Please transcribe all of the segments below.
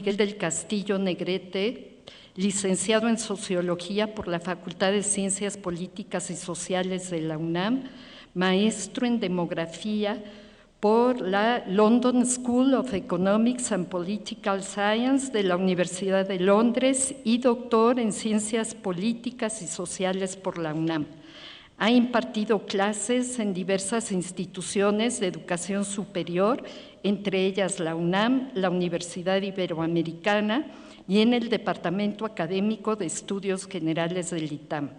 Miguel del Castillo Negrete, licenciado en Sociología por la Facultad de Ciencias Políticas y Sociales de la UNAM, maestro en Demografía por la London School of Economics and Political Science de la Universidad de Londres y doctor en Ciencias Políticas y Sociales por la UNAM. Ha impartido clases en diversas instituciones de educación superior, entre ellas la UNAM, la Universidad Iberoamericana y en el Departamento Académico de Estudios Generales del ITAM.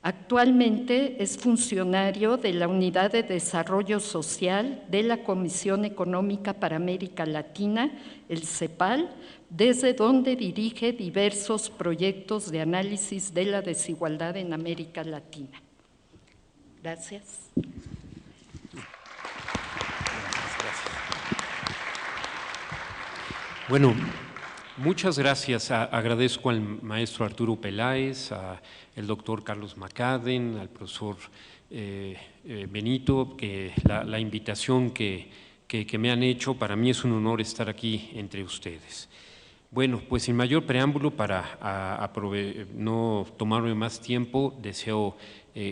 Actualmente es funcionario de la Unidad de Desarrollo Social de la Comisión Económica para América Latina, el CEPAL, desde donde dirige diversos proyectos de análisis de la desigualdad en América Latina. Gracias. Bueno, muchas gracias. Agradezco al maestro Arturo Peláez, al doctor Carlos Macadden, al profesor Benito, la invitación que me han hecho. Para mí es un honor estar aquí entre ustedes. Bueno, pues sin mayor preámbulo, para no tomarme más tiempo, deseo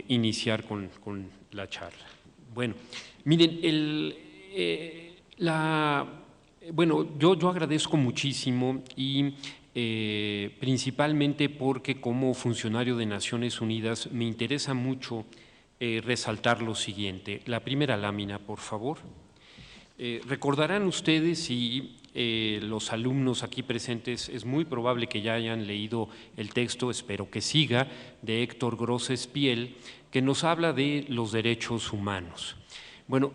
iniciar con la charla. Bueno, miren, yo agradezco muchísimo y principalmente porque como funcionario de Naciones Unidas me interesa mucho resaltar lo siguiente. La primera lámina, por favor. Recordarán ustedes y los alumnos aquí presentes, es muy probable que ya hayan leído el texto, espero que siga, de Héctor Grosse-Spiel, que nos habla de los derechos humanos. Bueno,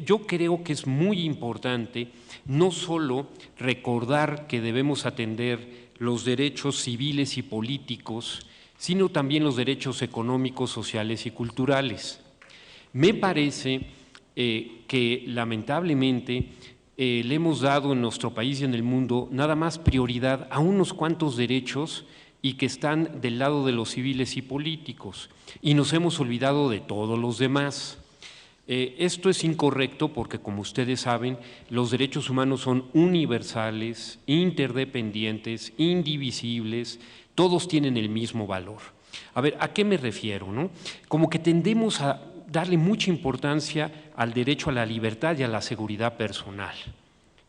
yo creo que es muy importante no solo recordar que debemos atender los derechos civiles y políticos, sino también los derechos económicos, sociales y culturales. Me parece que lamentablemente le hemos dado en nuestro país y en el mundo nada más prioridad a unos cuantos derechos y que están del lado de los civiles y políticos, y nos hemos olvidado de todos los demás. Esto es incorrecto porque, como ustedes saben, los derechos humanos son universales, interdependientes, indivisibles, todos tienen el mismo valor. A ver, ¿a qué me refiero, no? Como que tendemos a darle mucha importancia al derecho a la libertad y a la seguridad personal.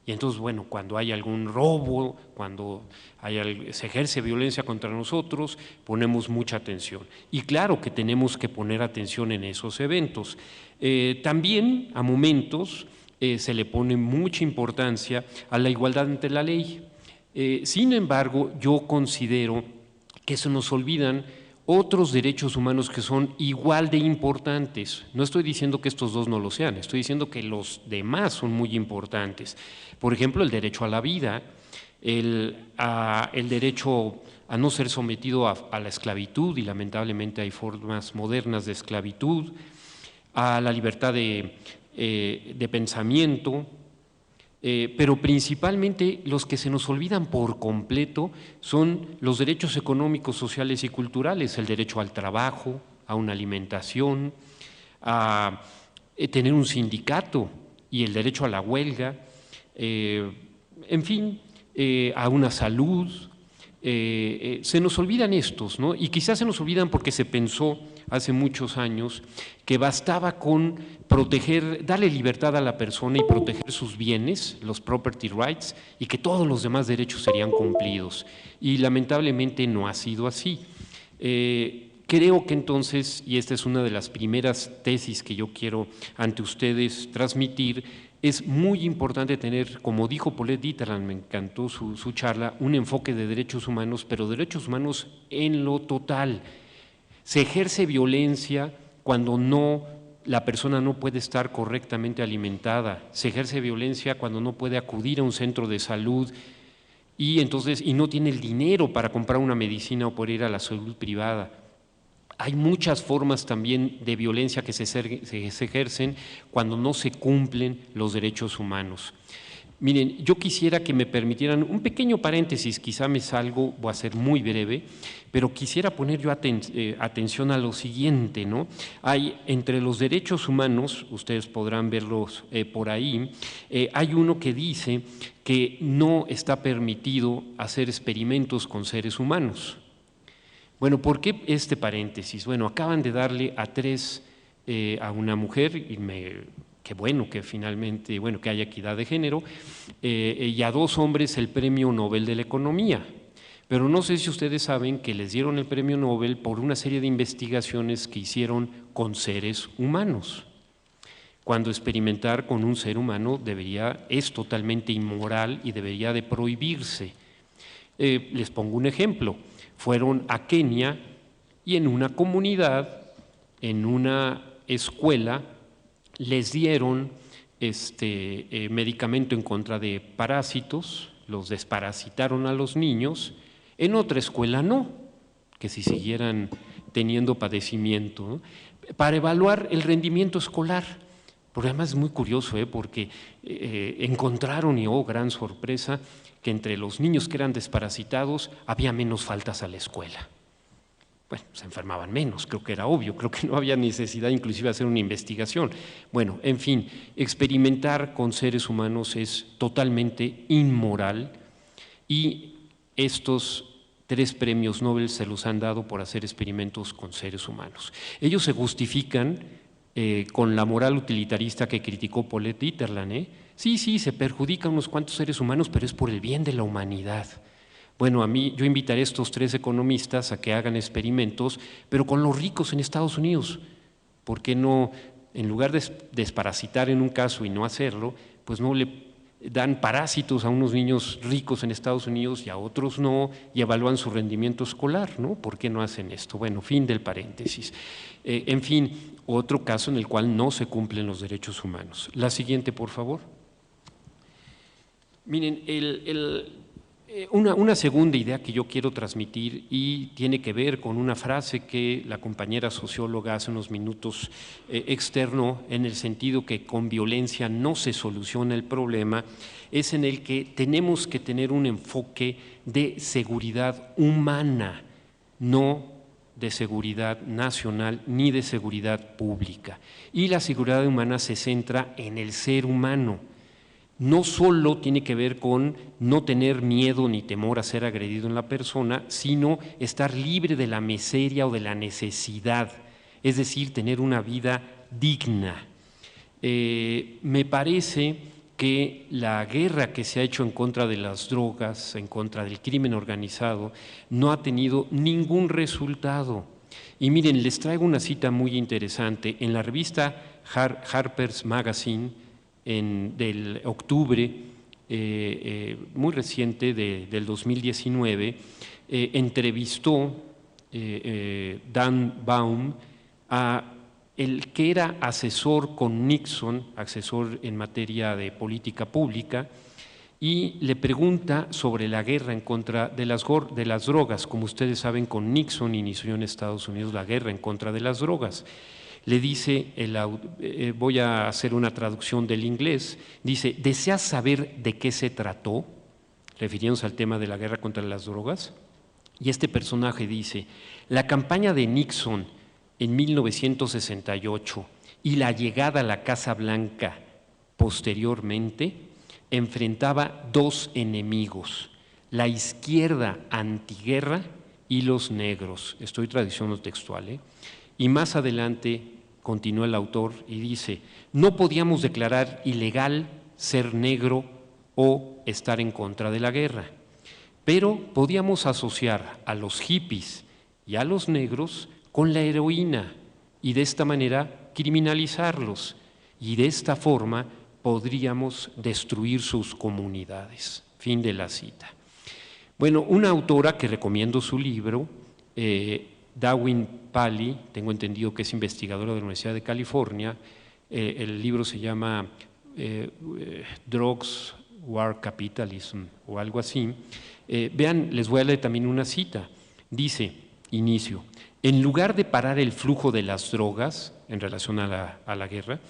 Y entonces, bueno, cuando hay algún robo, cuando se ejerce violencia contra nosotros, ponemos mucha atención. Y claro que tenemos que poner atención en esos eventos. También, a momentos, se le pone mucha importancia a la igualdad ante la ley. Sin embargo, yo considero que se nos olvidan otros derechos humanos que son igual de importantes. No estoy diciendo que estos dos no lo sean, estoy diciendo que los demás son muy importantes. Por ejemplo, el derecho a la vida, el derecho a no ser sometido a la esclavitud, y lamentablemente hay formas modernas de esclavitud, a la libertad de pensamiento, pero principalmente los que se nos olvidan por completo son los derechos económicos, sociales y culturales, el derecho al trabajo, a una alimentación, a tener un sindicato y el derecho a la huelga, en fin, a una salud. Se nos olvidan estos, ¿no? Y quizás se nos olvidan porque se pensó hace muchos años que bastaba con proteger, darle libertad a la persona y proteger sus bienes, los property rights, y que todos los demás derechos serían cumplidos. Y lamentablemente no ha sido así. Creo que entonces, y esta es una de las primeras tesis que yo quiero ante ustedes transmitir, es muy importante tener, como dijo Paulette Ditterland, me encantó su charla, un enfoque de derechos humanos, pero derechos humanos en lo total. Se ejerce violencia cuando la persona no puede estar correctamente alimentada, se ejerce violencia cuando no puede acudir a un centro de salud y no tiene el dinero para comprar una medicina o por ir a la salud privada. Hay muchas formas también de violencia que se ejercen cuando no se cumplen los derechos humanos. Miren, yo quisiera que me permitieran un pequeño paréntesis, quizá me salgo, voy a ser muy breve, pero quisiera poner yo atención a lo siguiente, ¿no? Hay entre los derechos humanos, ustedes podrán verlos por ahí, hay uno que dice que no está permitido hacer experimentos con seres humanos. Bueno, ¿por qué este paréntesis? Bueno, acaban de darle a una mujer, y qué bueno que finalmente, bueno, que haya equidad de género, y a 2 hombres el Premio Nobel de la Economía. Pero no sé si ustedes saben que les dieron el Premio Nobel por una serie de investigaciones que hicieron con seres humanos, cuando experimentar con un ser humano es totalmente inmoral y debería de prohibirse. Les pongo un ejemplo. Fueron a Kenia y en una comunidad, en una escuela, les dieron medicamento en contra de parásitos, los desparasitaron a los niños. En otra escuela no, que si siguieran teniendo padecimiento, ¿no? Para evaluar el rendimiento escolar. Porque además es muy curioso, porque encontraron, y oh, gran sorpresa, que entre los niños que eran desparasitados había menos faltas a la escuela. Bueno, se enfermaban menos, creo que era obvio, creo que no había necesidad inclusive de hacer una investigación. Bueno, en fin, experimentar con seres humanos es totalmente inmoral y estos 3 premios Nobel se los han dado por hacer experimentos con seres humanos. Ellos se justifican con la moral utilitarista que criticó Paulette Dieterland. Sí, se perjudican unos cuantos seres humanos, pero es por el bien de la humanidad. Bueno, yo invitaré a estos 3 economistas a que hagan experimentos, pero con los ricos en Estados Unidos. ¿Por qué no, en lugar de desparasitar en un caso y no hacerlo, pues no le dan parásitos a unos niños ricos en Estados Unidos y a otros no, y evalúan su rendimiento escolar, ¿no? ¿Por qué no hacen esto? Bueno, fin del paréntesis. En fin, otro caso en el cual no se cumplen los derechos humanos. La siguiente, por favor. Miren, una segunda idea que yo quiero transmitir y tiene que ver con una frase que la compañera socióloga hace unos minutos externó, en el sentido que con violencia no se soluciona el problema, es en el que tenemos que tener un enfoque de seguridad humana, no de seguridad nacional ni de seguridad pública. Y la seguridad humana se centra en el ser humano. No solo tiene que ver con no tener miedo ni temor a ser agredido en la persona, sino estar libre de la miseria o de la necesidad, es decir, tener una vida digna. Me parece que la guerra que se ha hecho en contra de las drogas, en contra del crimen organizado, no ha tenido ningún resultado. Y miren, les traigo una cita muy interesante. En la revista Harper's Magazine, del octubre muy reciente del 2019, entrevistó Dan Baum a el que era asesor con Nixon, asesor en materia de política pública, y le pregunta sobre la guerra en contra de las drogas. Como ustedes saben, con Nixon inició en Estados Unidos la guerra en contra de las drogas. Le dice, voy a hacer una traducción del inglés, dice: ¿deseas saber de qué se trató? Refiriéndose al tema de la guerra contra las drogas. Y este personaje dice: la campaña de Nixon en 1968 y la llegada a la Casa Blanca posteriormente enfrentaba 2 enemigos: la izquierda antiguerra y los negros. Estoy traduciendo textual, Y más adelante continúa el autor y dice: no podíamos declarar ilegal ser negro o estar en contra de la guerra, pero podíamos asociar a los hippies y a los negros con la heroína y de esta manera criminalizarlos, y de esta forma podríamos destruir sus comunidades. Fin de la cita. Bueno, una autora que recomiendo su libro, Dawin Pali, tengo entendido que es investigadora de la Universidad de California. El libro se llama Drugs, War, Capitalism o algo así. Vean, les voy a leer también una cita. Dice, inicio: en lugar de parar el flujo de las drogas en relación a la guerra,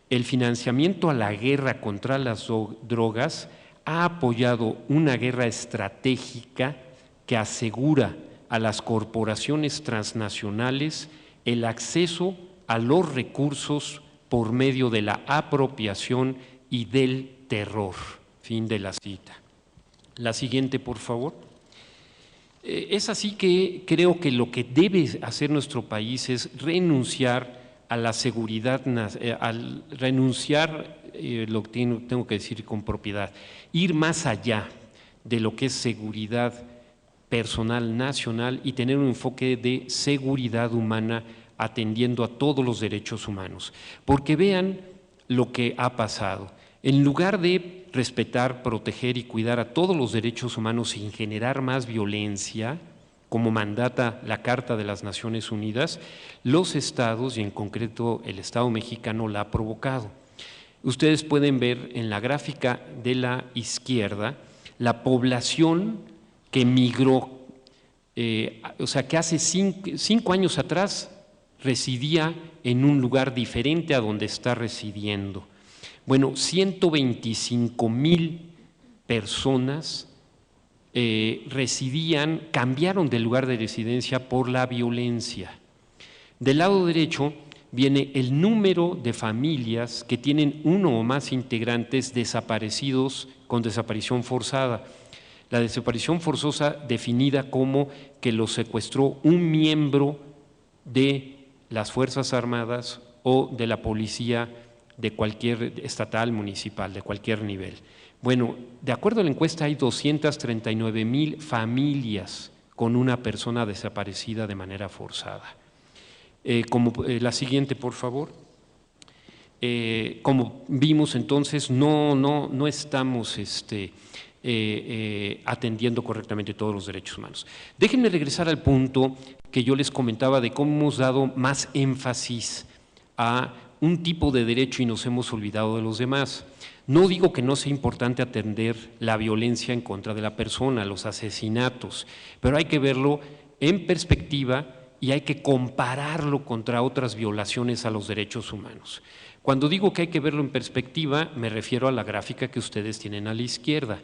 el financiamiento a la guerra contra las drogas ha apoyado una guerra estratégica que asegura a las corporaciones transnacionales el acceso a los recursos por medio de la apropiación y del terror. Fin de la cita. La siguiente, por favor. Es así que creo que lo que debe hacer nuestro país es renunciar a la seguridad, lo que tengo que decir con propiedad, ir más allá de lo que es seguridad personal nacional y tener un enfoque de seguridad humana atendiendo a todos los derechos humanos. Porque vean lo que ha pasado. En lugar de respetar, proteger y cuidar a todos los derechos humanos sin generar más violencia, como mandata la Carta de las Naciones Unidas, los estados, y en concreto el Estado mexicano, la ha provocado. Ustedes pueden ver en la gráfica de la izquierda la población que migró, o sea, que hace 5 años atrás residía en un lugar diferente a donde está residiendo. Bueno, 125,000 personas cambiaron de lugar de residencia por la violencia. Del lado derecho viene el número de familias que tienen uno o más integrantes desaparecidos con desaparición forzada. La desaparición forzosa definida como que los secuestró un miembro de las Fuerzas Armadas o de la policía de cualquier estatal, municipal, de cualquier nivel. Bueno, de acuerdo a la encuesta hay 239,000 familias con una persona desaparecida de manera forzada. La siguiente, por favor. Como vimos entonces, no estamos atendiendo correctamente todos los derechos humanos. Déjenme regresar al punto que yo les comentaba de cómo hemos dado más énfasis a un tipo de derecho y nos hemos olvidado de los demás. No digo que no sea importante atender la violencia en contra de la persona, los asesinatos, pero hay que verlo en perspectiva y hay que compararlo contra otras violaciones a los derechos humanos. Cuando digo que hay que verlo en perspectiva, me refiero a la gráfica que ustedes tienen a la izquierda.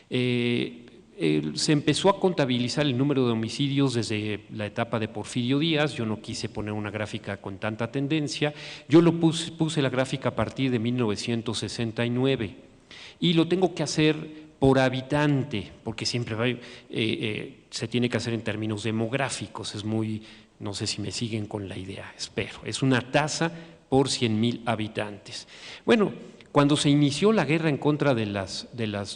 Se empezó a contabilizar el número de homicidios desde la etapa de Porfirio Díaz. Yo no quise poner una gráfica con tanta tendencia, yo puse la gráfica a partir de 1969 y lo tengo que hacer por habitante, porque siempre se tiene que hacer en términos demográficos, no sé si me siguen con la idea, espero, es una tasa por 100,000 habitantes. Bueno, cuando se inició la guerra en contra de las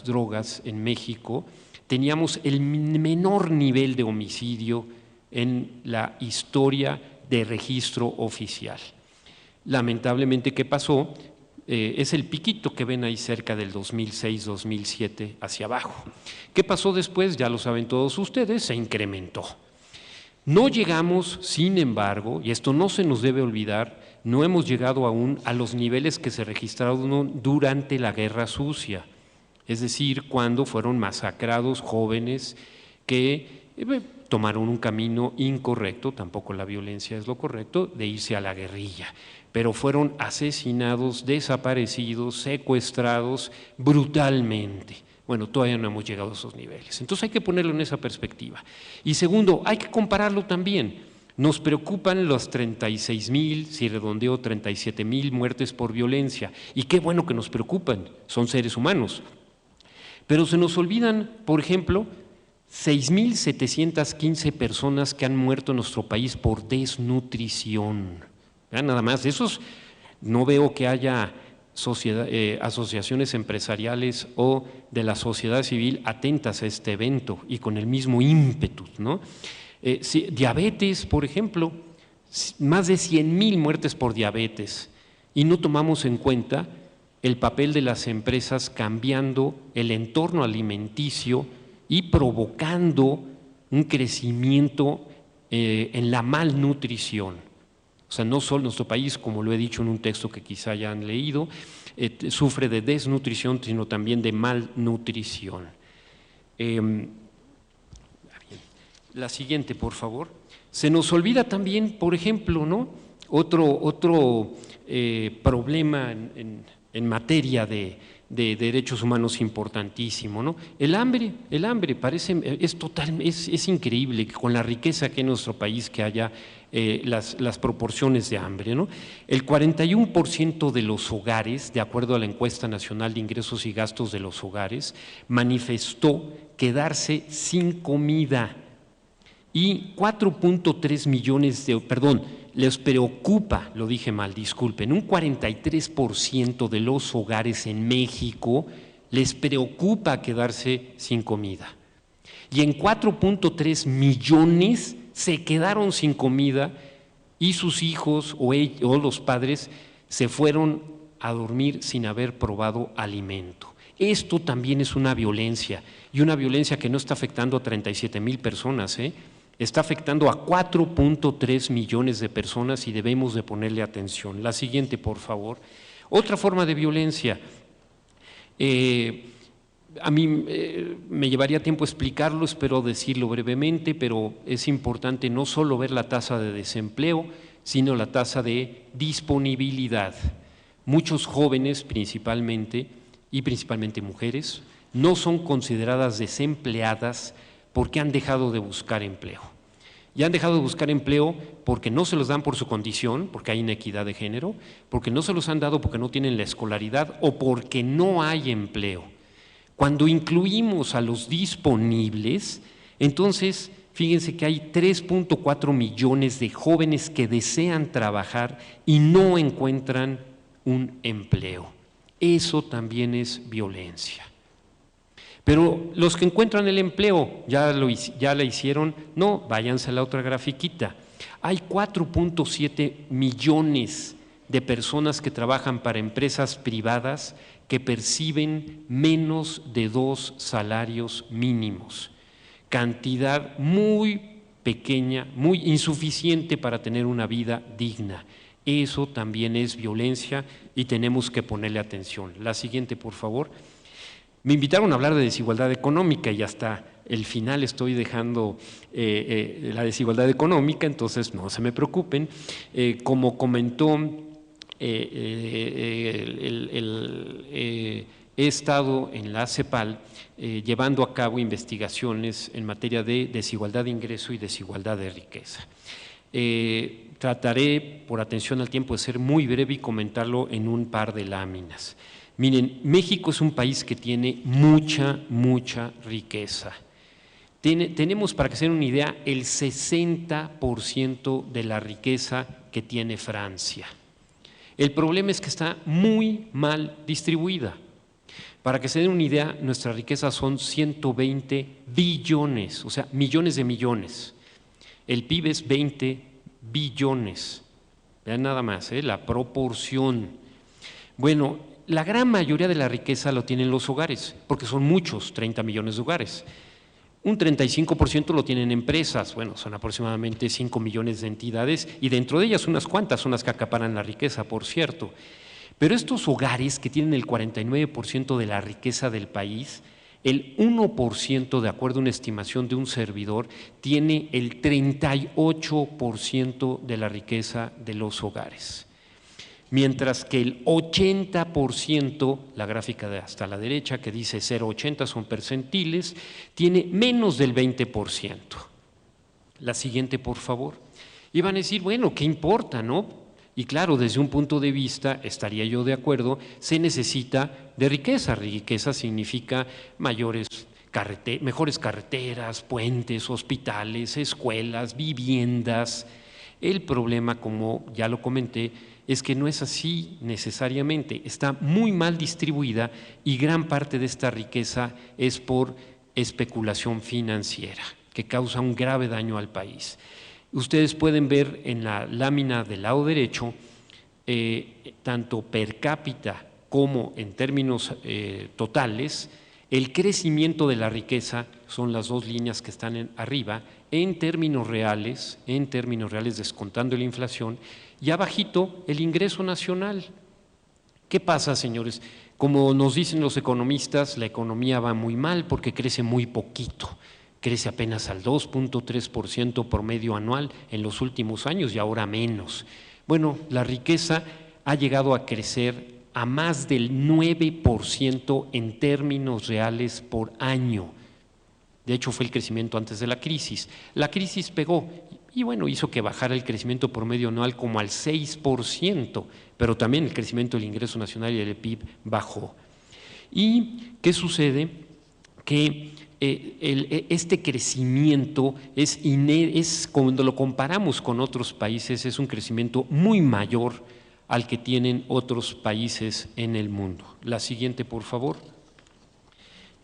drogas en México, teníamos el menor nivel de homicidio en la historia de registro oficial. Lamentablemente, ¿qué pasó? Es el piquito que ven ahí cerca del 2006-2007 hacia abajo. ¿Qué pasó después? Ya lo saben todos ustedes, se incrementó. No llegamos, sin embargo, y esto no se nos debe olvidar, no hemos llegado aún a los niveles que se registraron durante la Guerra Sucia. Es decir, cuando fueron masacrados jóvenes que tomaron un camino incorrecto, tampoco la violencia es lo correcto, de irse a la guerrilla, pero fueron asesinados, desaparecidos, secuestrados brutalmente. Bueno, todavía no hemos llegado a esos niveles. Entonces hay que ponerlo en esa perspectiva. Y segundo, hay que compararlo también. Nos preocupan los 36,000, si redondeo 37,000 muertes por violencia. Y qué bueno que nos preocupan, son seres humanos. Pero se nos olvidan, por ejemplo, 6,715 personas que han muerto en nuestro país por desnutrición. Vean, nada más, de esos no veo que haya asociaciones empresariales o de la sociedad civil atentas a este evento y con el mismo ímpetu, ¿no? Diabetes, por ejemplo, más de 100,000 muertes por diabetes y no tomamos en cuenta el papel de las empresas cambiando el entorno alimenticio y provocando un crecimiento en la malnutrición. O sea, no solo nuestro país, como lo he dicho en un texto que quizá ya han leído, sufre de desnutrición, sino también de malnutrición. La siguiente, por favor. Se nos olvida también, por ejemplo, ¿no? Otro problema en materia de de derechos humanos importantísimo, ¿no? El hambre es increíble que con la riqueza que en nuestro país que haya las proporciones de hambre, ¿no? El 41% de los hogares, de acuerdo a la encuesta nacional de ingresos y gastos de los hogares, manifestó quedarse sin comida y 4.3 millones les preocupa, lo dije mal, disculpen, un 43% de los hogares en México les preocupa quedarse sin comida. Y en 4.3 millones se quedaron sin comida y sus hijos o los padres se fueron a dormir sin haber probado alimento. Esto también es una violencia, y una violencia que no está afectando a 37,000 personas, está afectando a 4.3 millones de personas y debemos de ponerle atención. La siguiente, por favor. Otra forma de violencia. A mí me llevaría tiempo explicarlo, espero decirlo brevemente, pero es importante no solo ver la tasa de desempleo, sino la tasa de disponibilidad. Muchos jóvenes principalmente, y principalmente mujeres, no son consideradas desempleadas porque han dejado de buscar empleo. Y han dejado de buscar empleo porque no se los dan por su condición, porque hay inequidad de género, porque no se los han dado porque no tienen la escolaridad o porque no hay empleo. Cuando incluimos a los disponibles, entonces fíjense que hay 3.4 millones de jóvenes que desean trabajar y no encuentran un empleo. Eso también es violencia. Pero los que encuentran el empleo, ya la hicieron, no, váyanse a la otra grafiquita. Hay 4.7 millones de personas que trabajan para empresas privadas que perciben menos de 2 salarios mínimos. Cantidad muy pequeña, muy insuficiente para tener una vida digna. Eso también es violencia y tenemos que ponerle atención. La siguiente, por favor. Me invitaron a hablar de desigualdad económica y hasta el final estoy dejando la desigualdad económica, entonces no se me preocupen. Como comentó, he estado en la CEPAL llevando a cabo investigaciones en materia de desigualdad de ingreso y desigualdad de riqueza. Trataré, por atención al tiempo, de ser muy breve y comentarlo en un par de láminas. Miren, México es un país que tiene mucha riqueza. Tenemos, para que se den una idea, el 60% de la riqueza que tiene Francia. El problema es que está muy mal distribuida. Para que se den una idea, nuestra riqueza son 120 billones, o sea, millones de millones. El PIB es 20 billones. Vean nada más, la proporción. Bueno, la gran mayoría de la riqueza lo tienen los hogares, porque son muchos, 30 millones de hogares. Un 35% lo tienen empresas, bueno, son aproximadamente 5 millones de entidades y dentro de ellas unas cuantas son las que acaparan la riqueza, por cierto. Pero estos hogares que tienen el 49% de la riqueza del país, el 1%, de acuerdo a una estimación de un servidor, tiene el 38% de la riqueza de los hogares. Mientras que el 80%, la gráfica de hasta la derecha que dice 0,80 son percentiles, tiene menos del 20%. La siguiente, por favor. Y van a decir, bueno, ¿qué importa, no? Y claro, desde un punto de vista, estaría yo de acuerdo, se necesita de riqueza. Riqueza significa mejores carreteras, puentes, hospitales, escuelas, viviendas. El problema, como ya lo comenté, es que no es así necesariamente, está muy mal distribuida y gran parte de esta riqueza es por especulación financiera, que causa un grave daño al país. Ustedes pueden ver en la lámina del lado derecho, tanto per cápita como en términos totales, el crecimiento de la riqueza son las dos líneas que están arriba, en términos reales descontando la inflación, y abajito el ingreso nacional. ¿Qué pasa, señores? Como nos dicen los economistas, la economía va muy mal porque crece muy poquito, crece apenas al 2.3% promedio anual en los últimos años y ahora menos. Bueno, la riqueza ha llegado a crecer a más del 9% en términos reales por año. De hecho, fue el crecimiento antes de la crisis. La crisis pegó y bueno, hizo que bajara el crecimiento promedio anual como al 6%, pero también el crecimiento del ingreso nacional y del PIB bajó. ¿Y qué sucede? Que este crecimiento cuando lo comparamos con otros países, es un crecimiento muy mayor al que tienen otros países en el mundo. La siguiente, por favor.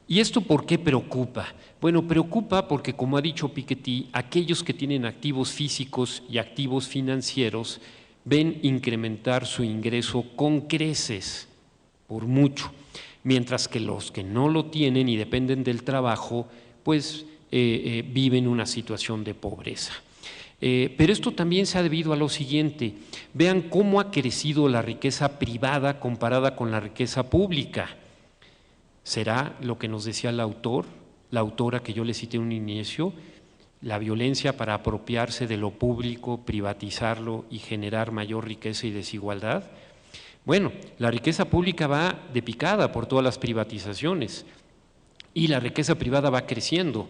¿Y esto por qué preocupa? Bueno, preocupa porque, como ha dicho Piketty, aquellos que tienen activos físicos y activos financieros ven incrementar su ingreso con creces, por mucho, mientras que los que no lo tienen y dependen del trabajo, pues viven una situación de pobreza. Pero esto también se ha debido a lo siguiente: vean cómo ha crecido la riqueza privada comparada con la riqueza pública. ¿Será lo que nos decía la autora que yo le cité en un inicio? La violencia para apropiarse de lo público, privatizarlo y generar mayor riqueza y desigualdad. Bueno, la riqueza pública va de picada por todas las privatizaciones y la riqueza privada va creciendo.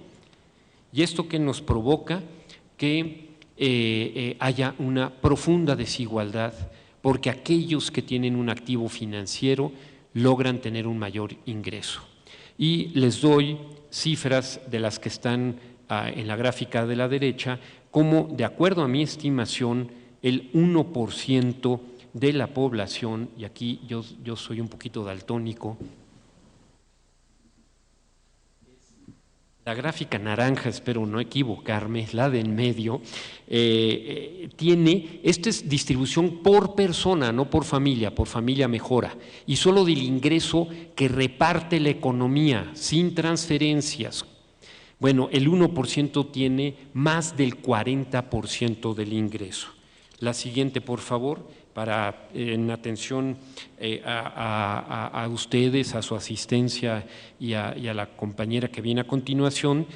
¿Y esto qué nos provoca? Que haya una profunda desigualdad, porque aquellos que tienen un activo financiero logran tener un mayor ingreso. Y les doy cifras de las que están en la gráfica de la derecha, como de acuerdo a mi estimación, el 1% de la población, y aquí yo soy un poquito daltónico, la gráfica naranja, espero no equivocarme, la de en medio, esta es distribución por persona, no por familia mejora, y solo del ingreso que reparte la economía, sin transferencias. Bueno, el 1% tiene más del 40% del ingreso. La siguiente, por favor. En atención a ustedes, a su asistencia y a la compañera que viene a continuación,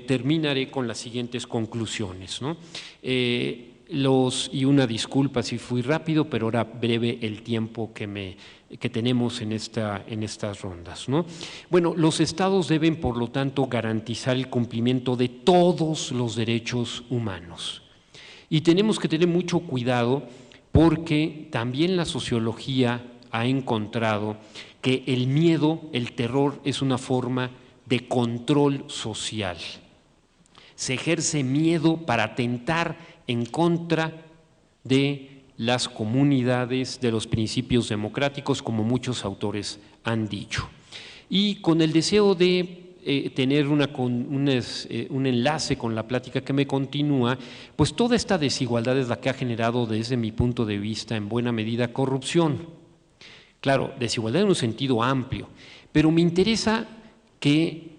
terminaré con las siguientes conclusiones, ¿no? Y una disculpa si fui rápido, pero era breve el tiempo que tenemos en estas rondas, ¿no? Bueno, los estados deben, por lo tanto, garantizar el cumplimiento de todos los derechos humanos. Y tenemos que tener mucho cuidado, porque también la sociología ha encontrado que el miedo, el terror, es una forma de control social. Se ejerce miedo para atentar en contra de las comunidades, de los principios democráticos, como muchos autores han dicho. Y con el deseo de tener un enlace con la plática que me continúa, pues toda esta desigualdad es la que ha generado, desde mi punto de vista, en buena medida corrupción. Claro, desigualdad en un sentido amplio, pero me interesa que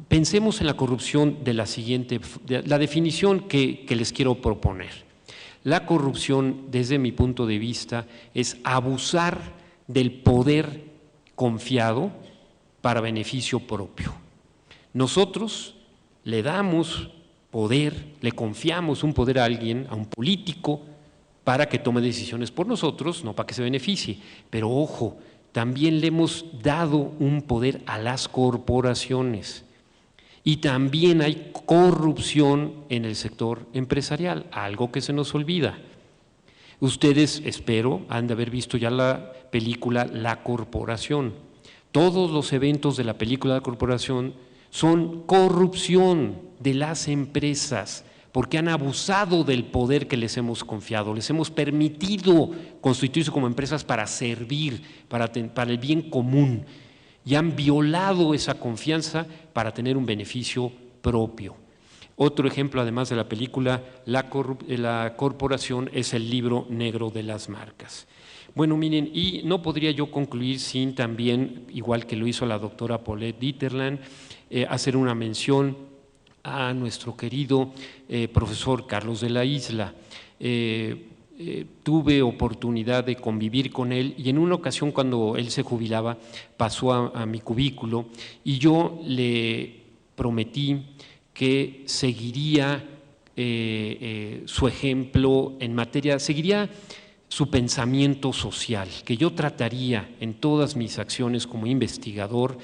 pensemos en la corrupción de la definición que les quiero proponer. La corrupción, desde mi punto de vista, es abusar del poder confiado para beneficio propio. Nosotros le damos poder, le confiamos un poder a alguien, a un político, para que tome decisiones por nosotros, no para que se beneficie. Pero ojo, también le hemos dado un poder a las corporaciones. Y también hay corrupción en el sector empresarial, algo que se nos olvida. Ustedes, espero, han de haber visto ya la película La Corporación. Todos los eventos de la película La Corporación son corrupción de las empresas, porque han abusado del poder que les hemos confiado, les hemos permitido constituirse como empresas para servir, para el bien común, y han violado esa confianza para tener un beneficio propio. Otro ejemplo, además de la película La Corporación, es el libro negro de las marcas. Bueno, miren, y no podría yo concluir sin también, igual que lo hizo la doctora Paulette Dieterland, hacer una mención a nuestro querido profesor Carlos de la Isla. Tuve oportunidad de convivir con él y en una ocasión, cuando él se jubilaba, pasó a mi cubículo y yo le prometí que seguiría su ejemplo en materia, seguiría su pensamiento social, que yo trataría en todas mis acciones como investigador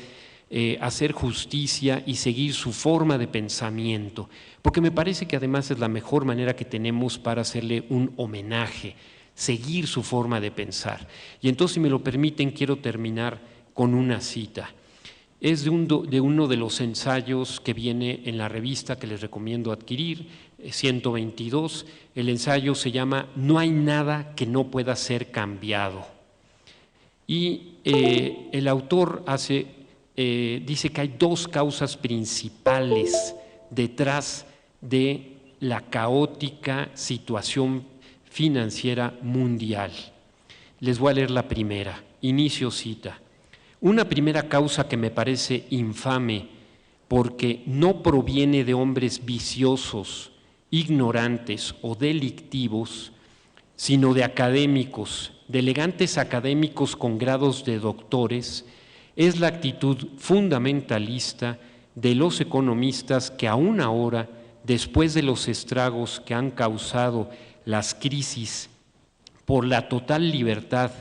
hacer justicia y seguir su forma de pensamiento, porque me parece que además es la mejor manera que tenemos para hacerle un homenaje, seguir su forma de pensar. Y entonces, si me lo permiten, quiero terminar con una cita. Es de uno de los ensayos que viene en la revista que les recomiendo adquirir, 122. El ensayo se llama No hay nada que no pueda ser cambiado. Y el autor dice que hay dos causas principales detrás de la caótica situación financiera mundial. Les voy a leer la primera, inicio cita. Una primera causa que me parece infame porque no proviene de hombres viciosos, ignorantes o delictivos, sino de académicos, de elegantes académicos con grados de doctores, es la actitud fundamentalista de los economistas que aún ahora, después de los estragos que han causado las crisis por la total libertad,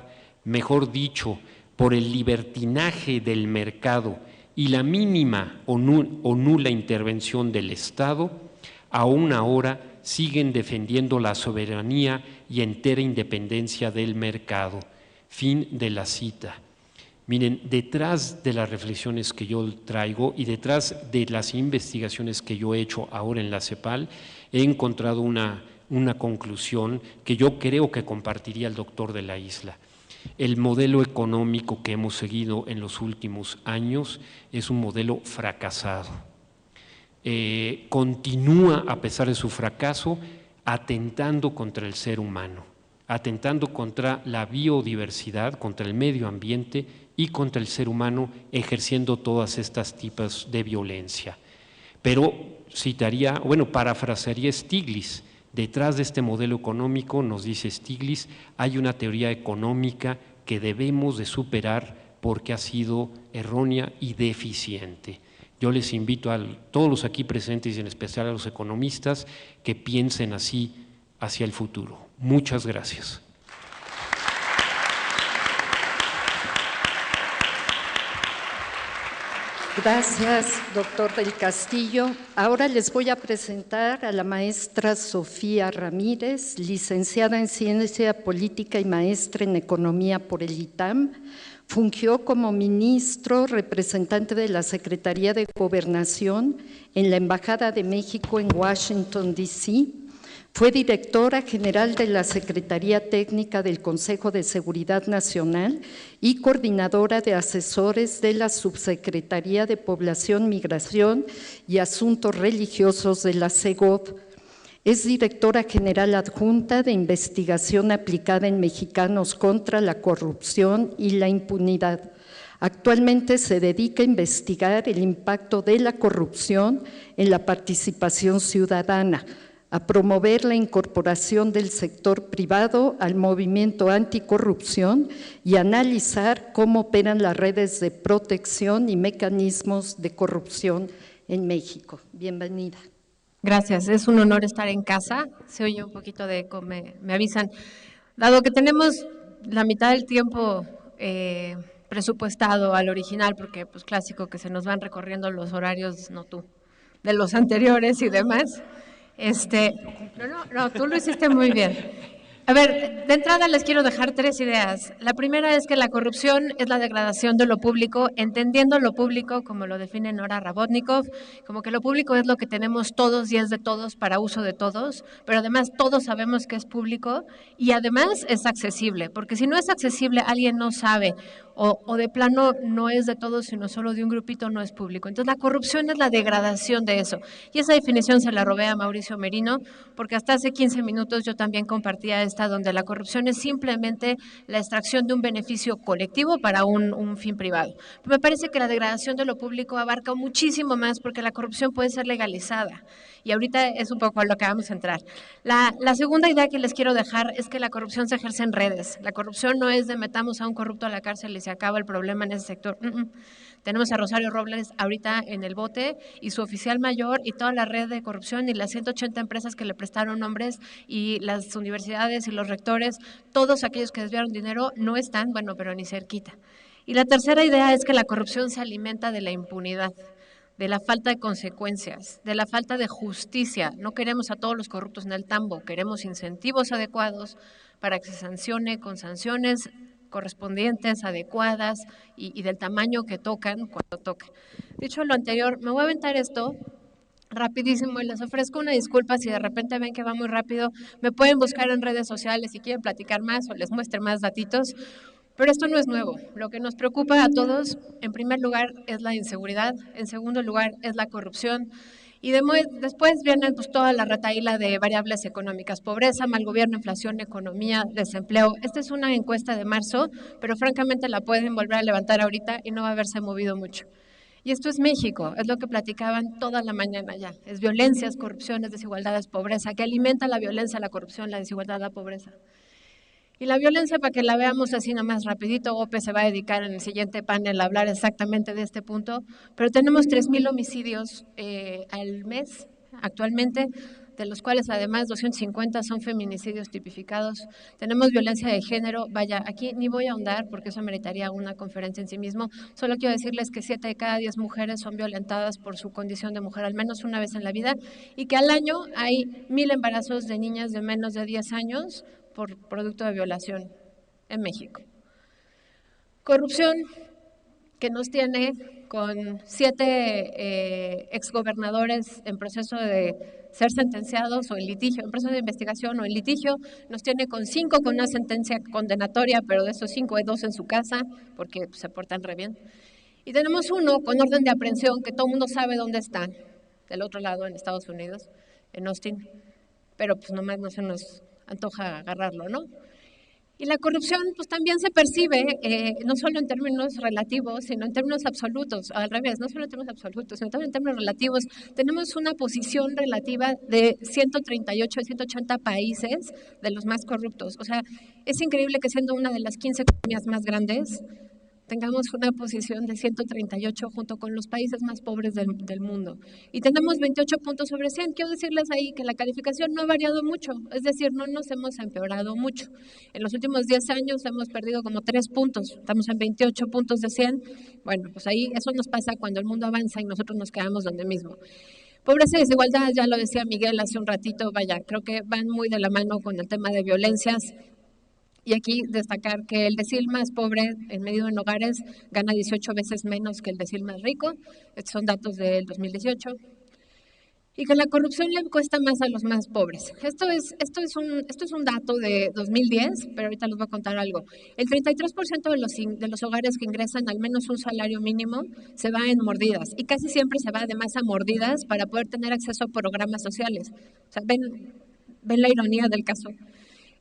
mejor dicho, por el libertinaje del mercado y la mínima o nula intervención del Estado, aún ahora siguen defendiendo la soberanía y entera independencia del mercado. Fin de la cita. Miren, detrás de las reflexiones que yo traigo y detrás de las investigaciones que yo he hecho ahora en la CEPAL, he encontrado una conclusión que yo creo que compartiría el doctor de la Isla. El modelo económico que hemos seguido en los últimos años es un modelo fracasado. Continúa, a pesar de su fracaso, atentando contra el ser humano, atentando contra la biodiversidad, contra el medio ambiente y contra el ser humano, ejerciendo todas estas tipos de violencia. Pero parafrasearía Stiglitz. Detrás de este modelo económico, nos dice Stiglitz, hay una teoría económica que debemos de superar porque ha sido errónea y deficiente. Yo les invito a todos los aquí presentes y en especial a los economistas que piensen así hacia el futuro. Muchas gracias. Gracias, doctor del Castillo. Ahora les voy a presentar a la maestra Sofía Ramírez, licenciada en Ciencia Política y maestra en Economía por el ITAM. Fungió como ministro representante de la Secretaría de Gobernación en la Embajada de México en Washington, D.C., fue directora general de la Secretaría Técnica del Consejo de Seguridad Nacional y coordinadora de asesores de la Subsecretaría de Población, Migración y Asuntos Religiosos de la SEGOV. Es directora general adjunta de Investigación Aplicada en Mexicanos contra la Corrupción y la Impunidad. Actualmente se dedica a investigar el impacto de la corrupción en la participación ciudadana, a promover la incorporación del sector privado al movimiento anticorrupción y analizar cómo operan las redes de protección y mecanismos de corrupción en México. Bienvenida. Gracias, es un honor estar en casa. Se oye un poquito de eco, me avisan. Dado que tenemos la mitad del tiempo presupuestado al original, porque pues clásico que se nos van recorriendo los horarios, no tú, de los anteriores y demás. No, tú lo hiciste muy bien. A ver, de entrada les quiero dejar 3 ideas. La primera es que la corrupción es la degradación de lo público, entendiendo lo público, como lo define Nora Rabotnikov, como que lo público es lo que tenemos todos y es de todos para uso de todos, pero además todos sabemos que es público y además es accesible, porque si no es accesible, alguien no sabe o de plano no es de todos, sino solo de un grupito, no es público. Entonces la corrupción es la degradación de eso. Y esa definición se la robé a Mauricio Merino, porque hasta hace 15 minutos yo también compartía esta, donde la corrupción es simplemente la extracción de un beneficio colectivo para un fin privado. Pero me parece que la degradación de lo público abarca muchísimo más, porque la corrupción puede ser legalizada. Y ahorita es un poco a lo que vamos a entrar. La segunda idea que les quiero dejar es que la corrupción se ejerce en redes. La corrupción no es de metamos a un corrupto a la cárcel y se acaba el problema en ese sector. Tenemos a Rosario Robles ahorita en el bote y su oficial mayor y toda la red de corrupción y las 180 empresas que le prestaron nombres y las universidades y los rectores, todos aquellos que desviaron dinero no están, bueno, pero ni cerquita. Y la tercera idea es que la corrupción se alimenta de la impunidad, de la falta de consecuencias, de la falta de justicia. No queremos a todos los corruptos en el tambo, queremos incentivos adecuados para que se sancione con sanciones correspondientes, adecuadas y del tamaño que tocan cuando toca. Dicho lo anterior, me voy a aventar esto rapidísimo y les ofrezco una disculpa si de repente ven que va muy rápido. Me pueden buscar en redes sociales si quieren platicar más o les muestre más datitos. Pero esto no es nuevo. Lo que nos preocupa a todos, en primer lugar, es la inseguridad, en segundo lugar, es la corrupción, y después vienen pues, toda la retahíla de variables económicas, pobreza, mal gobierno, inflación, economía, desempleo. Esta es una encuesta de marzo, pero francamente la pueden volver a levantar ahorita y no va a haberse movido mucho. Y esto es México, es lo que platicaban toda la mañana ya. Es violencias, corrupciones, desigualdades, pobreza, que alimenta la violencia, la corrupción, la desigualdad, la pobreza. Y la violencia, para que la veamos así nomás rapidito, Ope se va a dedicar en el siguiente panel a hablar exactamente de este punto, pero tenemos 3,000 homicidios al mes actualmente, de los cuales además 250 son feminicidios tipificados. Tenemos violencia de género, vaya, aquí ni voy a ahondar porque eso meritaría una conferencia en sí mismo, solo quiero decirles que 7 de cada 10 mujeres son violentadas por su condición de mujer al menos una vez en la vida y que al año hay 1,000 embarazos de niñas de menos de 10 años por producto de violación en México. Corrupción que nos tiene con 7 exgobernadores en proceso de ser sentenciados o en litigio, en proceso de investigación o en litigio, nos tiene con 5 con una sentencia condenatoria, pero de esos 5 hay 2 en su casa porque se portan re bien. Y tenemos 1 con orden de aprehensión que todo el mundo sabe dónde está, del otro lado en Estados Unidos, en Austin, pero pues nomás no se nos antoja agarrarlo, ¿no? Y la corrupción pues también se percibe no solo en términos relativos, sino en términos absolutos, al revés, no solo en términos absolutos, sino también en términos relativos. Tenemos una posición relativa de 138 a 180 países de los más corruptos. O sea, es increíble que siendo una de las 15 economías más grandes, tengamos una posición de 138 junto con los países más pobres del mundo. Y tenemos 28 puntos sobre 100. Quiero decirles ahí que la calificación no ha variado mucho, es decir, no nos hemos empeorado mucho. En los últimos 10 años hemos perdido como 3 puntos, estamos en 28 puntos de 100. Bueno, pues ahí eso nos pasa cuando el mundo avanza y nosotros nos quedamos donde mismo. Pobreza y desigualdad, ya lo decía Miguel hace un ratito, vaya, creo que van muy de la mano con el tema de violencias. Y aquí destacar que el decil más pobre, en medido en hogares, gana 18 veces menos que el decil más rico. Estos son datos del 2018. Y que la corrupción le cuesta más a los más pobres. Esto es un dato de 2010, pero ahorita les voy a contar algo. El 33% de los hogares que ingresan al menos un salario mínimo se va en mordidas. Y casi siempre se va además a mordidas para poder tener acceso a programas sociales. O sea, ven la ironía del caso.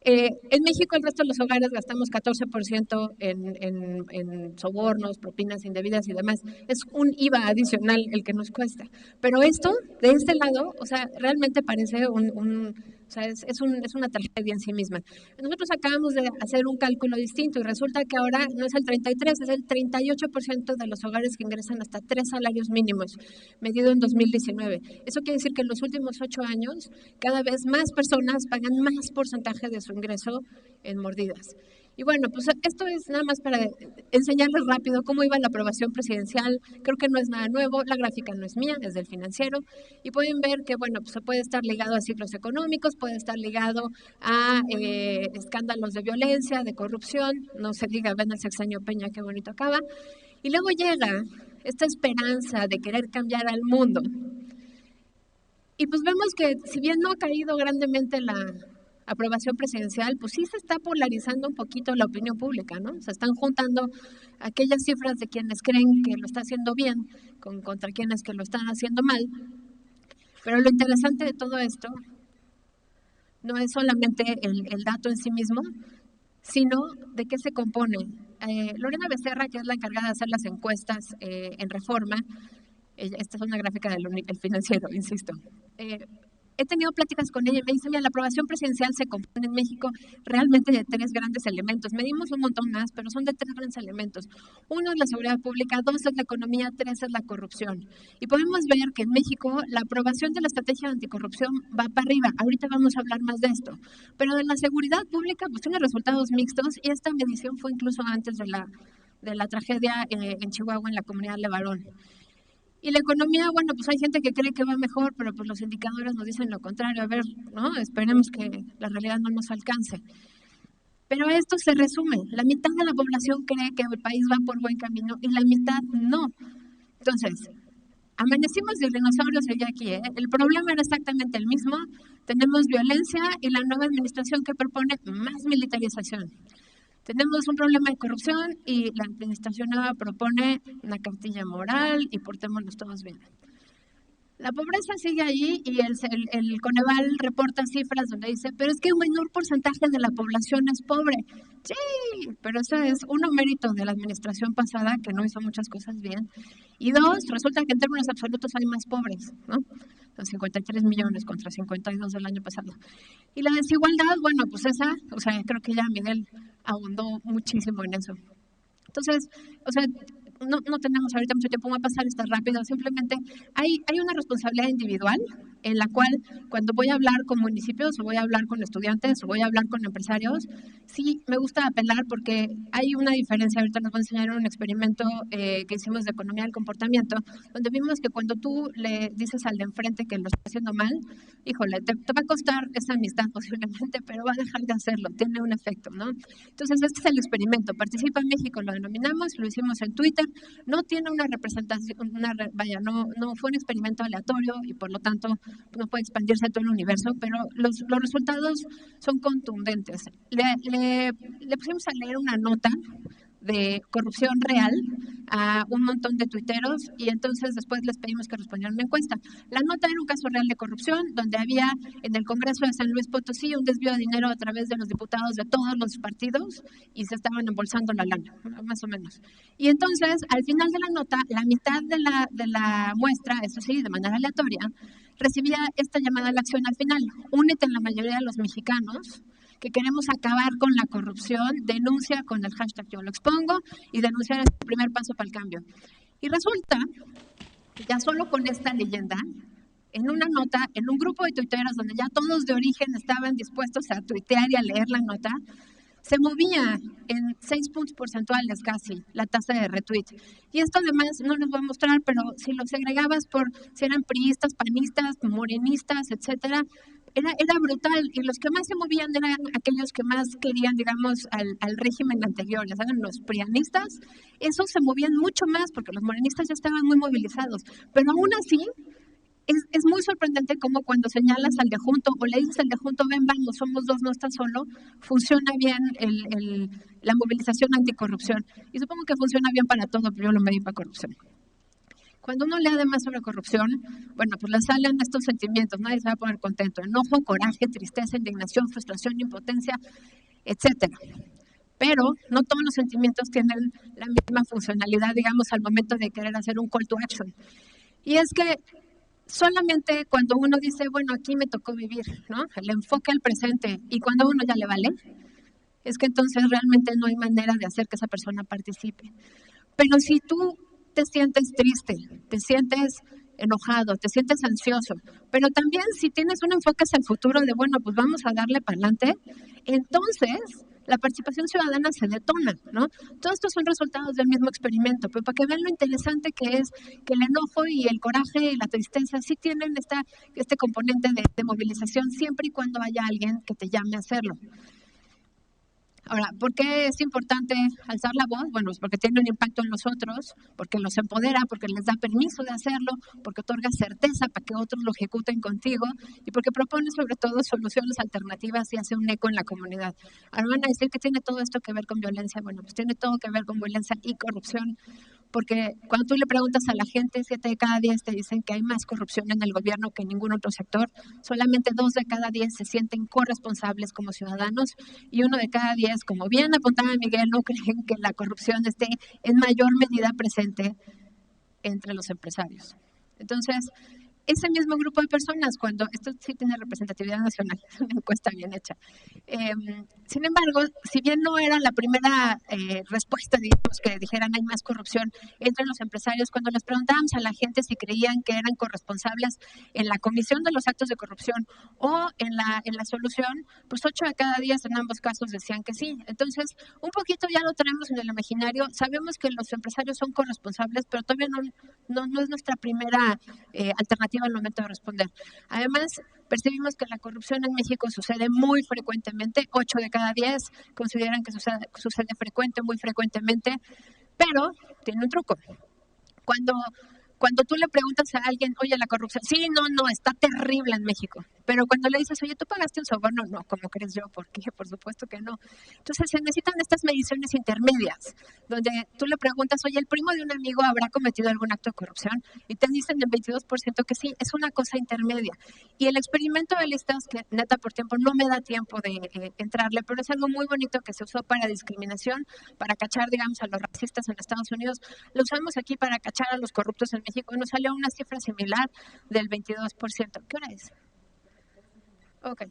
En México, el resto de los hogares gastamos 14% en sobornos, propinas indebidas y demás. Es un IVA adicional el que nos cuesta. Pero esto, de este lado, o sea, realmente parece es una tragedia en sí misma. Nosotros acabamos de hacer un cálculo distinto y resulta que ahora no es el 33, es el 38% de los hogares que ingresan hasta 3 salarios mínimos, medido en 2019. Eso quiere decir que en los últimos 8 años, cada vez más personas pagan más porcentaje de su ingreso en mordidas. Y bueno, pues esto es nada más para enseñarles rápido cómo iba la aprobación presidencial. Creo que no es nada nuevo, la gráfica no es mía, es del Financiero. Y pueden ver que, bueno, pues se puede estar ligado a ciclos económicos, puede estar ligado a escándalos de violencia, de corrupción. No se diga, ven el sexenio Peña, qué bonito acaba. Y luego llega esta esperanza de querer cambiar al mundo. Y pues vemos que, si bien no ha caído grandemente la aprobación presidencial, pues sí se está polarizando un poquito la opinión pública, ¿no? Se están juntando aquellas cifras de quienes creen que lo está haciendo bien contra quienes que lo están haciendo mal. Pero lo interesante de todo esto no es solamente el dato en sí mismo, sino de qué se compone. Lorena Becerra, que es la encargada de hacer las encuestas en Reforma, esta es una gráfica del Financiero, insisto. he tenido pláticas con ella y me dice, mira, la aprobación presidencial se compone en México realmente de 3 grandes elementos. Medimos un montón más, pero son de 3 grandes elementos. 1 es la seguridad pública, 2 es la economía, 3 es la corrupción. Y podemos ver que en México la aprobación de la estrategia de anticorrupción va para arriba. Ahorita vamos a hablar más de esto. Pero de la seguridad pública, pues tiene resultados mixtos y esta medición fue incluso antes de la tragedia en Chihuahua, en la comunidad de Levarón. Y la economía, bueno, pues hay gente que cree que va mejor, pero pues los indicadores nos dicen lo contrario. A ver, ¿no? Esperemos que la realidad no nos alcance. Pero esto se resume. La mitad de la población cree que el país va por buen camino y la mitad no. Entonces, amanecimos de dinosaurios ya aquí, ¿eh? El problema era exactamente el mismo. Tenemos violencia y la nueva administración que propone más militarización. Tenemos un problema de corrupción y la administración nueva propone una cartilla moral y portémonos todos bien. La pobreza sigue ahí y el Coneval reporta cifras donde dice, pero es que un menor porcentaje de la población es pobre. Sí, pero eso es uno mérito de la administración pasada que no hizo muchas cosas bien. Y 2, resulta que en términos absolutos hay más pobres, ¿no? Son 53 millones contra 52 del año pasado. Y la desigualdad, bueno, pues esa, o sea, creo que ya Miguel abundó muchísimo en eso. Entonces, o sea, no tenemos ahorita mucho tiempo, voy a pasar esto rápido. Simplemente hay una responsabilidad individual en la cual cuando voy a hablar con municipios o voy a hablar con estudiantes o voy a hablar con empresarios, sí me gusta apelar porque hay una diferencia. Ahorita nos voy a enseñar un experimento que hicimos de economía del comportamiento, donde vimos que cuando tú le dices al de enfrente que lo está haciendo mal, híjole, te va a costar esa amistad posiblemente, pero va a dejar de hacerlo, tiene un efecto, ¿no? Entonces este es el experimento. Participa en México, lo denominamos, lo hicimos en Twitter. No tiene una representación, no fue un experimento aleatorio y por lo tanto no puede expandirse a todo el universo, pero los resultados son contundentes. Le pusimos a leer una nota de corrupción real a un montón de tuiteros y entonces después les pedimos que respondieran una encuesta. La nota era un caso real de corrupción donde había en el Congreso de San Luis Potosí un desvío de dinero a través de los diputados de todos los partidos y se estaban embolsando la lana, más o menos. Y entonces, al final de la nota, la mitad de la muestra, eso sí, de manera aleatoria, recibía esta llamada a la acción al final. Únete en la mayoría de los mexicanos que queremos acabar con la corrupción, denuncia con el hashtag yo lo expongo y denunciar es el primer paso para el cambio. Y resulta que ya solo con esta leyenda, en una nota, en un grupo de tuiteros donde ya todos de origen estaban dispuestos a tuitear y a leer la nota, se movía en 6 puntos porcentuales casi la tasa de retweet. Y esto además no les voy a mostrar, pero si los agregabas por si eran priistas, panistas, morenistas, etcétera, era brutal. Y los que más se movían eran aquellos que más querían, digamos, al régimen anterior, ya saben, los prianistas. Esos se movían mucho más porque los morenistas ya estaban muy movilizados. Pero aún así, es muy sorprendente cómo cuando señalas al de junto o le dices al de junto, ven, vamos, somos dos, no estás solo, funciona bien la movilización anticorrupción. Y supongo que funciona bien para todo, pero yo lo medí para corrupción. Cuando uno lee además sobre corrupción, bueno, pues le salen estos sentimientos, nadie se va a poner contento, enojo, coraje, tristeza, indignación, frustración, impotencia, etcétera. Pero no todos los sentimientos tienen la misma funcionalidad, digamos, al momento de querer hacer un call to action. Y es que solamente cuando uno dice, bueno, aquí me tocó vivir, ¿no? El enfoque al presente y cuando a uno ya le vale, es que entonces realmente no hay manera de hacer que esa persona participe. Pero si tú te sientes triste, te sientes enojado, te sientes ansioso, pero también si tienes un enfoque hacia el futuro de, bueno, pues vamos a darle para adelante, entonces la participación ciudadana se detona, ¿no? Todos estos son resultados del mismo experimento, pero para que vean lo interesante que es que el enojo y el coraje y la tristeza sí tienen este componente de movilización siempre y cuando haya alguien que te llame a hacerlo. Ahora, ¿por qué es importante alzar la voz? Bueno, es porque tiene un impacto en los otros, porque los empodera, porque les da permiso de hacerlo, porque otorga certeza para que otros lo ejecuten contigo y porque propone sobre todo soluciones alternativas y hace un eco en la comunidad. Ahora van a decir que tiene todo esto que ver con violencia. Bueno, pues tiene todo que ver con violencia y corrupción, porque cuando tú le preguntas a la gente, 7 de cada 10 te dicen que hay más corrupción en el gobierno que en ningún otro sector. Solamente 2 de cada 10 se sienten corresponsables como ciudadanos y 1 de cada 10, como bien apuntaba Miguel, no creen que la corrupción esté en mayor medida presente entre los empresarios. Entonces, ese mismo grupo de personas, cuando esto sí tiene representatividad nacional, es una encuesta bien hecha. Sin embargo, si bien no era la primera respuesta, digamos, que dijeran hay más corrupción entre los empresarios, cuando les preguntábamos a la gente si creían que eran corresponsables en la comisión de los actos de corrupción o en la solución, pues 8 de cada 10 en ambos casos decían que sí. Entonces, un poquito ya lo tenemos en el imaginario. Sabemos que los empresarios son corresponsables, pero todavía no es nuestra primera alternativa al momento de responder. Además, percibimos que la corrupción en México sucede muy frecuentemente, 8 de cada 10 consideran que sucede muy frecuentemente, pero tiene un truco. Cuando tú le preguntas a alguien, oye, la corrupción, sí, no, está terrible en México. Pero cuando le dices, oye, ¿tú pagaste un soborno? No, ¿cómo crees yo? ¿Por qué? Por supuesto que no. Entonces se necesitan estas mediciones intermedias, donde tú le preguntas, oye, ¿el primo de un amigo habrá cometido algún acto de corrupción? Y te dicen el 22% que sí, es una cosa intermedia. Y el experimento de listas, que neta por tiempo no me da tiempo de entrarle, pero es algo muy bonito que se usó para discriminación, para cachar, digamos, a los racistas en Estados Unidos. Lo usamos aquí para cachar a los corruptos en México. Nos salió una cifra similar del 22%. ¿Qué hora es? Ok.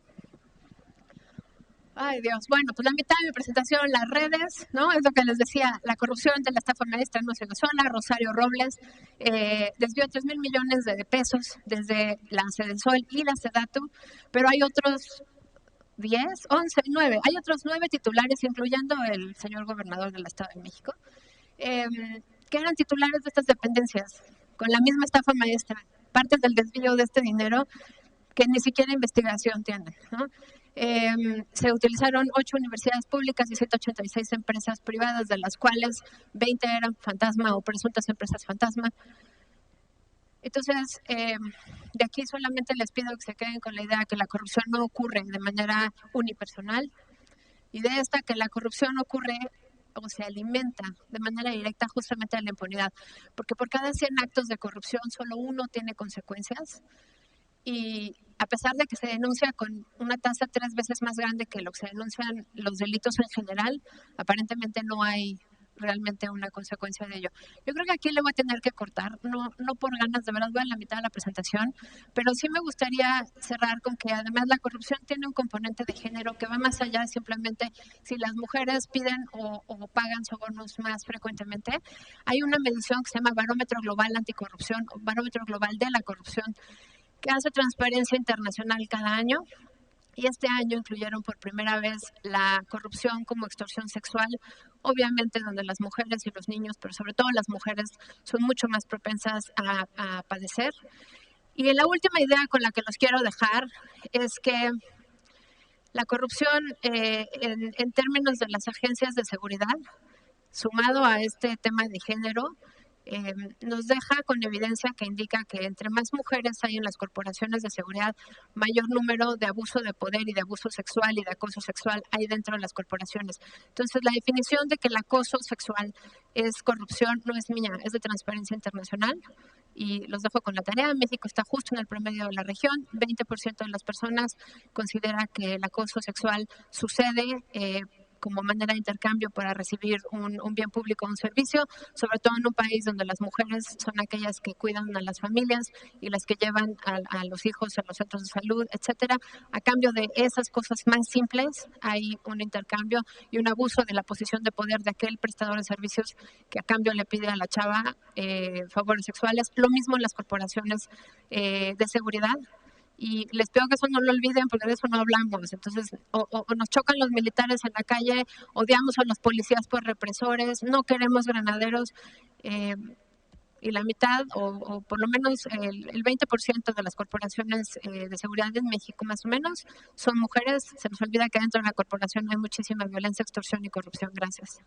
Ay, Dios. Bueno, pues la mitad de mi presentación, las redes, ¿no? Es lo que les decía, la corrupción de la estafa maestra no se nos sola. Rosario Robles desvió 3,000 millones de pesos desde la Sedensol y la Sedatu, pero hay otros 10, 11, 9. Hay otros 9 titulares, incluyendo el señor gobernador del Estado de México, que eran titulares de estas dependencias, con la misma estafa maestra, partes del desvío de este dinero que ni siquiera investigación tienen, ¿no? Se utilizaron 8 universidades públicas y 186 empresas privadas, de las cuales 20 eran fantasma o presuntas empresas fantasma. Entonces, de aquí solamente les pido que se queden con la idea que la corrupción no ocurre de manera unipersonal, y de esta que la corrupción ocurre o se alimenta de manera directa justamente de la impunidad, porque por cada 100 actos de corrupción solo uno tiene consecuencias, y a pesar de que se denuncia con una tasa 3 veces más grande que lo que se denuncian los delitos en general, aparentemente no hay realmente una consecuencia de ello. Yo creo que aquí le voy a tener que cortar, no por ganas, de verdad voy a la mitad de la presentación, pero sí me gustaría cerrar con que además la corrupción tiene un componente de género que va más allá de simplemente si las mujeres piden o pagan sobornos más frecuentemente. Hay una medición que se llama Barómetro Global Anticorrupción o Barómetro Global de la Corrupción, que hace Transparencia Internacional cada año, y este año incluyeron por primera vez la corrupción como extorsión sexual, obviamente donde las mujeres y los niños, pero sobre todo las mujeres, son mucho más propensas a padecer. Y la última idea con la que los quiero dejar es que la corrupción en términos de las agencias de seguridad, sumado a este tema de género, nos deja con evidencia que indica que entre más mujeres hay en las corporaciones de seguridad, mayor número de abuso de poder y de abuso sexual y de acoso sexual hay dentro de las corporaciones. Entonces, la definición de que el acoso sexual es corrupción no es mía, es de Transparencia Internacional, y los dejo con la tarea. México está justo en el promedio de la región. 20% de las personas considera que el acoso sexual sucede como manera de intercambio para recibir un bien público o un servicio, sobre todo en un país donde las mujeres son aquellas que cuidan a las familias y las que llevan a los hijos a los centros de salud, etcétera. A cambio de esas cosas más simples, hay un intercambio y un abuso de la posición de poder de aquel prestador de servicios que a cambio le pide a la chava favores sexuales. Lo mismo en las corporaciones de seguridad. Y les pido que eso no lo olviden, porque de eso no hablamos. Entonces, o nos chocan los militares en la calle, odiamos a los policías por represores, no queremos granaderos, y la mitad, o por lo menos el 20% de las corporaciones de seguridad en México, más o menos, son mujeres. Se nos olvida que dentro de la corporación hay muchísima violencia, extorsión y corrupción. Gracias.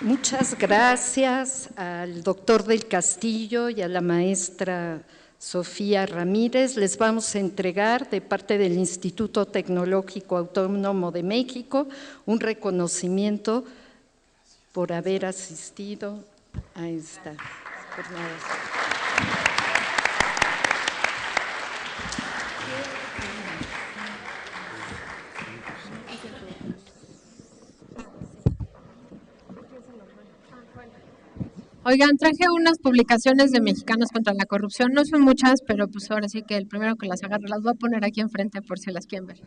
Muchas gracias al doctor del Castillo y a la maestra Sofía Ramírez. Les vamos a entregar de parte del Instituto Tecnológico Autónomo de México un reconocimiento por haber asistido a esta jornada. Oigan, traje unas publicaciones de Mexicanos contra la Corrupción, no son muchas, pero pues ahora sí que el primero que las agarre las voy a poner aquí enfrente por si las quieren ver.